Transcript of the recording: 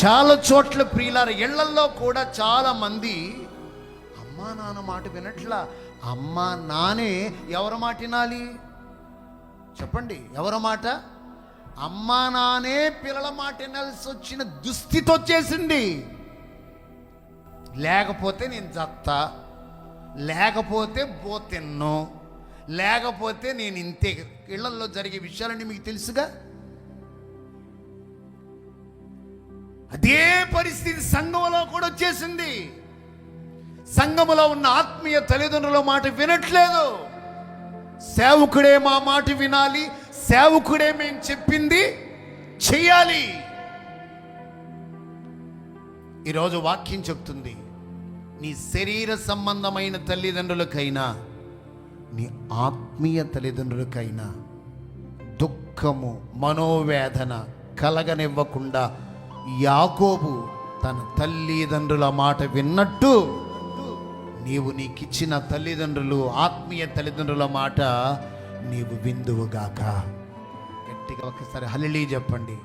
చాలా చోట్ల ప్రియులార ఇళ్లల్లో కూడా చాలా మంది అమ్మా నాన్న మాట వినట్లా. అమ్మా నానే ఎవరి మాట వినాలి చెప్పండి? ఎవరి మాట? అమ్మా నానే పిల్లల మాట వినాల్సి వచ్చిన దుస్థితి వచ్చేసింది. లేకపోతే నేను జత్తా, లేకపోతే పోతెన్నో, లేకపోతే నేను ఇంతే. ఇళ్లల్లో జరిగే విషయాలన్నీ మీకు తెలుసుగా. అదే పరిస్థితి సంఘములో కూడా వచ్చేసింది. సంఘములో ఉన్న ఆత్మీయ తల్లిదండ్రుల మాట వినట్లేదు. సేవకుడే మా మాట వినాలి, సేవకుడే మేము చెప్పింది చెయ్యాలి. ఈరోజు వాక్యం చెప్తుంది, నీ శరీర సంబంధమైన తల్లిదండ్రులకైనా నీ ఆత్మీయ తల్లిదండ్రులకైనా దుఃఖము మనోవేదన కలగనివ్వకుండా యాకోబు తన తల్లిదండ్రుల మాట విన్నట్టు నీవు నీకిచ్చిన తల్లిదండ్రులు ఆత్మీయ తల్లిదండ్రుల మాట నీవు విందువుగాక. గట్టిగా ఒకసారి హల్లెలూయా చెప్పండి.